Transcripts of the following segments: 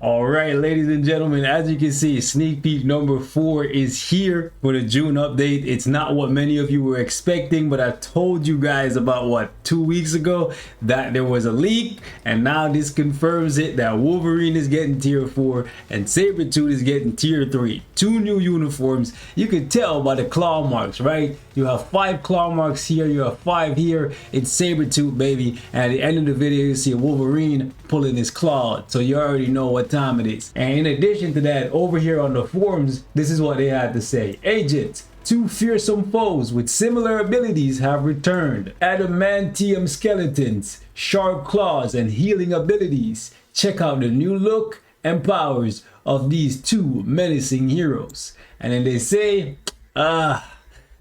All right, ladies and gentlemen, as you can see, sneak peek number 4 is here for the June update. It's not what many of you were expecting, but I told you guys about, what, 2 weeks ago that there was a leak, and now this confirms it, that Wolverine is getting tier 4 and Sabretooth is getting tier 3. 2 new uniforms. You can tell by the claw marks, right? You have 5 claw marks here, you have 5 here. It's Sabretooth, baby. And at the end of the video, you see a Wolverine pulling his claw, so you already know what time it is. And in addition to that, over here on the forums, this is what they had to say. Agents, 2 fearsome foes with similar abilities have returned. Adamantium skeletons, sharp claws, and healing abilities. Check out the new look and powers of these 2 menacing heroes. And then they say, the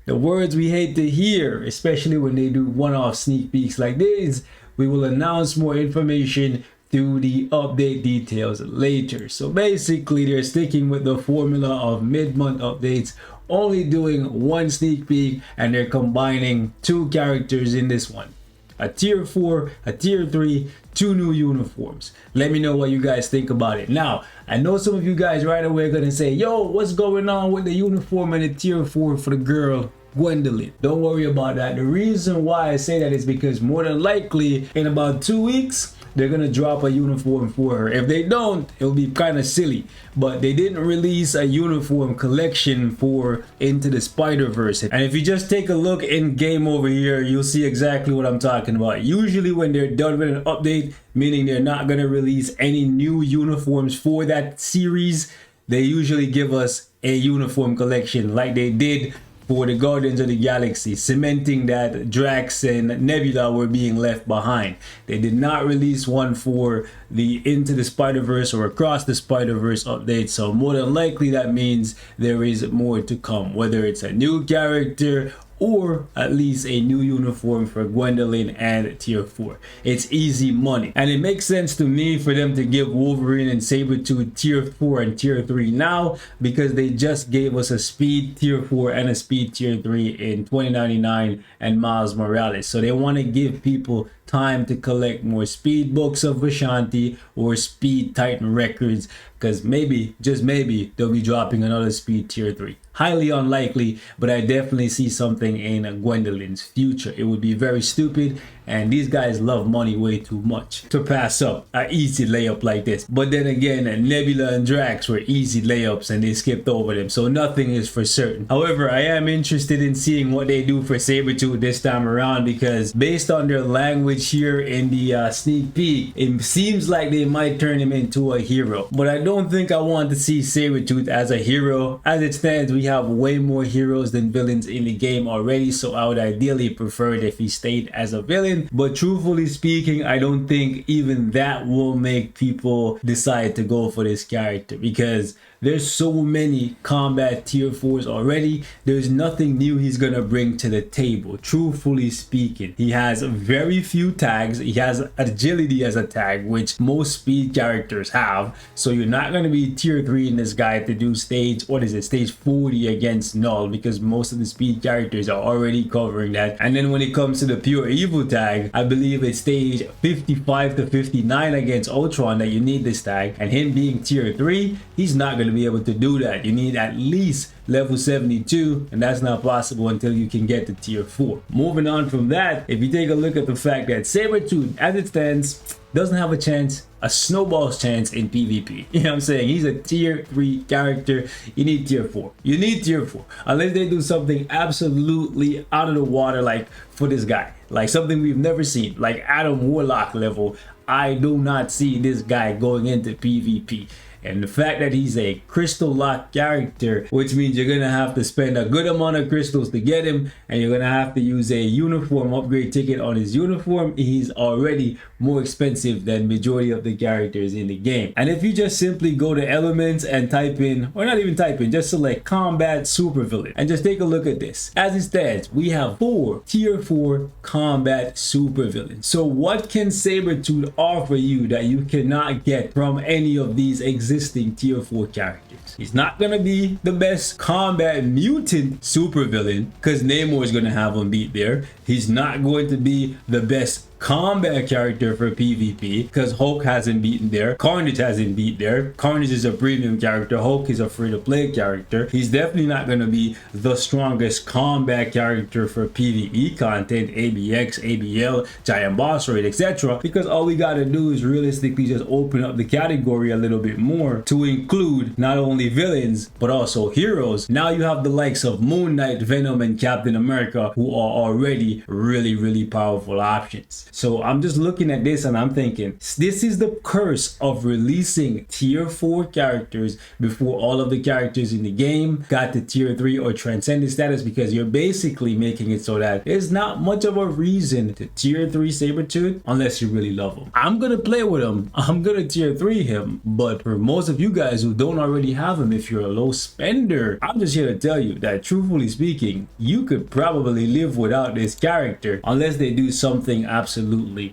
words we hate to hear, especially when they do one-off sneak peeks like this. We will announce more information through the update details later. So basically, they're sticking with the formula of mid-month updates, only doing 1 sneak peek, and they're combining 2 characters in this one. A tier 4, a tier 3, 2 new uniforms. Let me know what you guys think about it. Now, I know some of you guys right away are gonna say, yo, what's going on with the uniform and the tier 4 for the girl Gwendolyn? Don't worry about that. The reason why I say that is because more than likely in about 2 weeks, they're gonna drop a uniform for her. If they don't, it'll be kind of silly. But they didn't release a uniform collection for Into the Spider-Verse. And if you just take a look in game over here, you'll see exactly what I'm talking about. Usually when they're done with an update, meaning they're not gonna release any new uniforms for that series, they usually give us a uniform collection like they did for the Guardians of the Galaxy, cementing that Drax and Nebula were being left behind. They did not release one for the Into the Spider-Verse or Across the Spider-Verse update, so more than likely that means there is more to come, whether it's a new character or at least a new uniform for Gwendolyn and tier 4. It's easy money. And it makes sense to me for them to give Wolverine and Sabretooth tier 4 and tier 3 now, because they just gave us a speed tier 4 and a speed tier 3 in 2099 and Miles Morales. So they want to give people time to collect more speed books of Vishanti or speed Titan records, because maybe, just maybe, they'll be dropping another speed tier 3. Highly unlikely, but I definitely see something in Gwendolyn's future. It would be very stupid, and these guys love money way too much to pass up an easy layup like this. But then again, Nebula and Drax were easy layups and they skipped over them, so nothing is for certain. However, I am interested in seeing what they do for Sabretooth this time around, because based on their language here in the sneak peek, it seems like they might turn him into a hero. But I don't think I want to see Sabretooth as a hero. As it stands, we have way more heroes than villains in the game already, so I would ideally prefer it if he stayed as a villain. But truthfully speaking, I don't think even that will make people decide to go for this character, because there's so many combat tier 4s already. There's nothing new he's gonna bring to the table, truthfully speaking. He has very few tags. He has agility as a tag, which most speed characters have. So you're not gonna be tier 3 in this guy to do stage, what is it, stage 40 against Null, because most of the speed characters are already covering that. And then when it comes to the pure evil tag, I believe it's stage 55 to 59 against Ultron that you need this tag. And him being tier 3, he's not gonna be able to do that. You need at least level 72, and that's not possible until you can get to tier 4. Moving on from that, if you take a look at the fact that Sabretooth, as it stands, doesn't have a chance, a snowball's chance in PvP. You know what I'm saying? He's a tier 3 character. You need tier 4. You need tier 4. Unless they do something absolutely out of the water, like for this guy. Like something we've never seen, like Adam Warlock level. I do not see this guy going into PvP. And the fact that he's a crystal lock character, which means you're gonna have to spend a good amount of crystals to get him, and you're gonna have to use a uniform upgrade ticket on his uniform. He's already more expensive than majority of the characters in the game. And if you just simply go to elements and type in, or not even type in, just select combat supervillain and just take a look at this. As it stands, we have 4 tier 4 combat supervillains. So what can Sabretooth offer you that you cannot get from any of these existing tier 4 characters? characters. He's not gonna be the best combat mutant supervillain because Namor is gonna have him beat there. He's not going to be the best combat character for PvP because Hulk hasn't beaten there, Carnage hasn't beat there. Carnage is a premium character, Hulk is a free-to-play character. He's definitely not going to be the strongest combat character for PvE content, ABX, ABL, giant boss raid, etc. because all we got to do is realistically just open up the category a little bit more to include not only villains but also heroes. Now you have the likes of Moon Knight, Venom, and Captain America, who are already really powerful options. So I'm just looking at this and I'm thinking, this is the curse of releasing tier 4 characters before all of the characters in the game got to tier 3 or transcended status, because you're basically making it so that there's not much of a reason to tier 3 Sabretooth unless you really love him. I'm gonna play with him, I'm gonna tier 3 him, but for most of you guys who don't already have him, if you're a low spender, I'm just here to tell you that truthfully speaking, you could probably live without this character unless they do something absolutely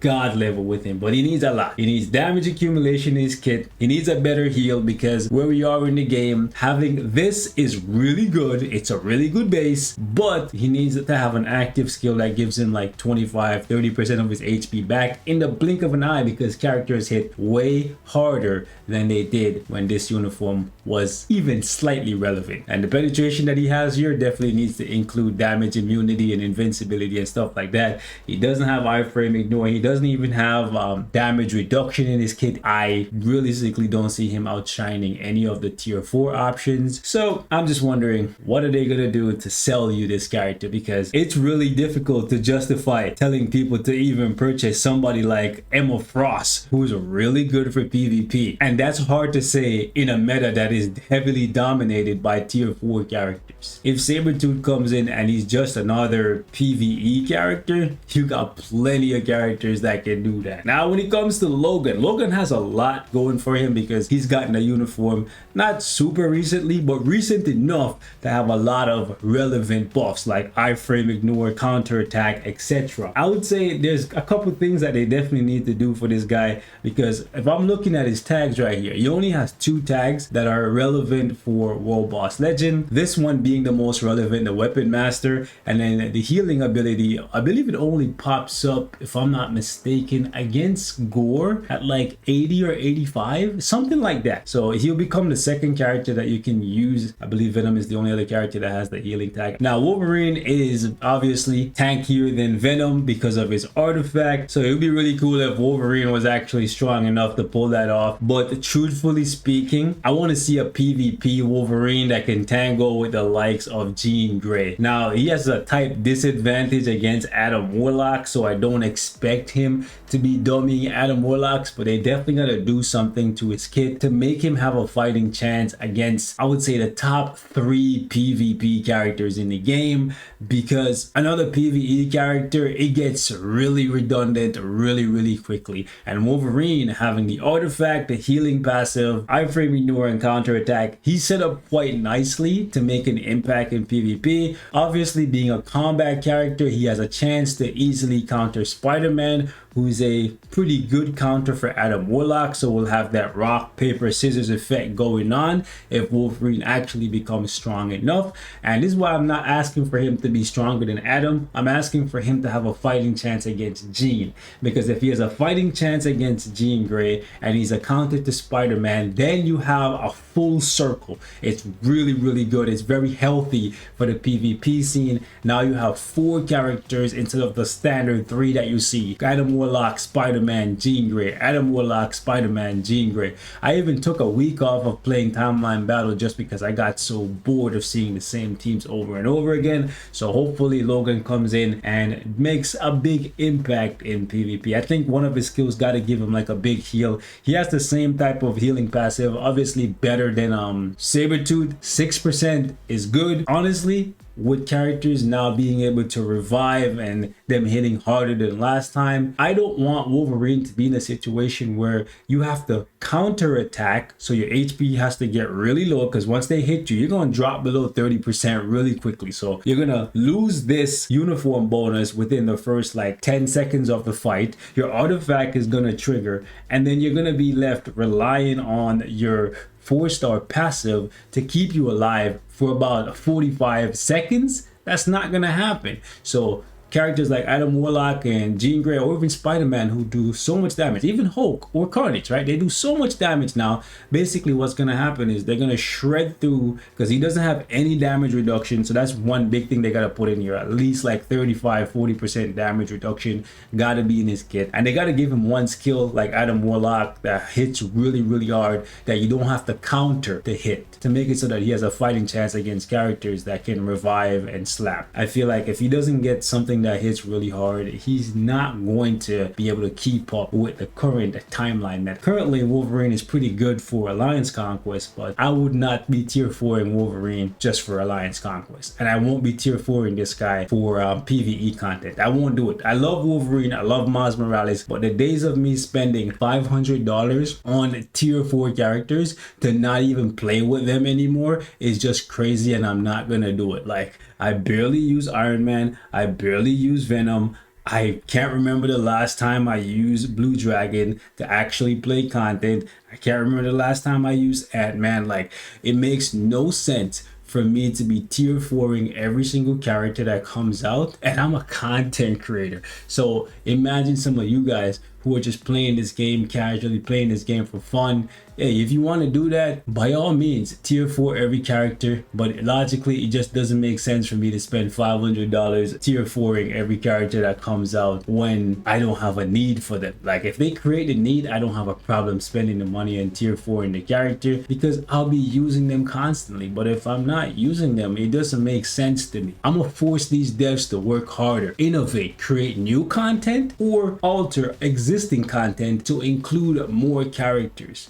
god level with him. But he needs a lot. He needs damage accumulation in his kit, he needs a better heal, because where we are in the game, having this is really good, it's a really good base, but he needs to have an active skill that gives him like 25-30% of his HP back in the blink of an eye, because characters hit way harder than they did when this uniform was even slightly relevant. And the penetration that he has here definitely needs to include damage immunity and invincibility and stuff like that. He doesn't have iframe ignore, he doesn't even have damage reduction in his kit. I realistically don't see him outshining any of the tier 4 options. So I'm just wondering, what are they gonna do to sell you this character? Because it's really difficult to justify telling people to even purchase somebody like Emma Frost, who's really good for PvP, and that's hard to say in a meta that is heavily dominated by tier 4 characters. If Sabretooth comes in and he's just another PvE character, you got plenty of characters that can do that. Now when it comes to Logan, Logan has a lot going for him because he's gotten a uniform not super recently, but recent enough to have a lot of relevant buffs like iframe ignore, counter attack, etc. I would say there's a couple things that they definitely need to do for this guy, because if I'm looking at his tags right here, he only has 2 tags that are relevant for World Boss Legend, this one being the most relevant, the Weapon Master, and then the healing ability, I believe it only pops up, if I'm not mistaken, against Gore at like 80 or 85, something like that. So he'll become the second character that you can use. I believe Venom is the only other character that has the healing tag. Now Wolverine is obviously tankier than Venom because of his artifact, so it would be really cool if Wolverine was actually strong enough to pull that off. But truthfully speaking, I want to see a PvP Wolverine that can tangle with the likes of Jean Grey. Now he has a type disadvantage against Adam Warlock, so I don't expect him to be dummying Adam Warlocks, but they definitely gotta do something to his kit to make him have a fighting chance against, I would say, the top 3 PvP characters in the game, because another PvE character, it gets really redundant really quickly, and Wolverine having the artifact, the healing passive, iframe ignore, and counter attack, he's set up quite nicely to make an impact in PvP. Obviously being a combat character, he has a chance to easily counter Spider-Man, who's a pretty good counter for Adam Warlock, so we'll have that rock paper scissors effect going on if Wolverine actually becomes strong enough. And this is why I'm not asking for him to be stronger than Adam, I'm asking for him to have a fighting chance against Jean, because if he has a fighting chance against Jean Grey and he's a counter to Spider-Man, then you have a full circle. It's really good, it's very healthy for the PvP scene. Now you have 4 characters instead of the standard 3 that you see: Adam Warlock, Spider-Man, Jean Grey, Adam Warlock, Spider-Man, Jean Grey. I even took a week off of playing Timeline Battle just because I got so bored of seeing the same teams over and over again. So hopefully Logan comes in and makes a big impact in PvP. I think one of his skills got to give him like a big heal. He has the same type of healing passive, obviously better than Sabretooth. 6% is good. Honestly, with characters now being able to revive and them hitting harder than last time, I don't want Wolverine to be in a situation where you have to counter attack, so your HP has to get really low, because once they hit you, you're going to drop below 30% really quickly. So you're going to lose this uniform bonus within the first like 10 seconds of the fight. Your artifact is going to trigger, and then you're going to be left relying on your 4-star passive to keep you alive for about 45 seconds, that's not gonna happen. So characters like Adam Warlock and Jean Grey, or even Spider-Man, who do so much damage, even Hulk or Carnage, right? They do so much damage now. Basically what's gonna happen is they're gonna shred through, because he doesn't have any damage reduction. So that's one big thing they gotta put in here. At least like 35-40% damage reduction gotta be in his kit. And they gotta give him one skill like Adam Warlock that hits really, really hard, that you don't have to counter the hit, to make it so that he has a fighting chance against characters that can revive and slap. I feel like if he doesn't get something that hits really hard, he's not going to be able to keep up with the current timeline. That currently Wolverine is pretty good for Alliance Conquest, but I would not be tier 4ing Wolverine just for Alliance Conquest, and I won't be tier 4ing this guy for PvE content. I won't do it. I love Wolverine, I love Miles Morales, but the days of me spending $500 on tier 4 characters to not even play with them anymore is just crazy, and I'm not gonna do it. Like, I barely use Iron Man, I barely use Venom. I can't remember the last time I used Blue Dragon to actually play content. I can't remember the last time I used Ant-Man. Like, it makes no sense for me to be tier 4ing every single character that comes out, and I'm a content creator. So imagine some of you guys who are just playing this game casually, playing this game for fun. Hey, if you want to do that, by all means, tier 4 every character, but logically it just doesn't make sense for me to spend $500 tier 4ing every character that comes out when I don't have a need for them. Like, if they create a need, I don't have a problem spending the money and tier 4ing the character, because I'll be using them constantly. But if I'm not using them, it doesn't make sense to me. I'm gonna force these devs to work harder, innovate, create new content, or alter existing content to include more characters.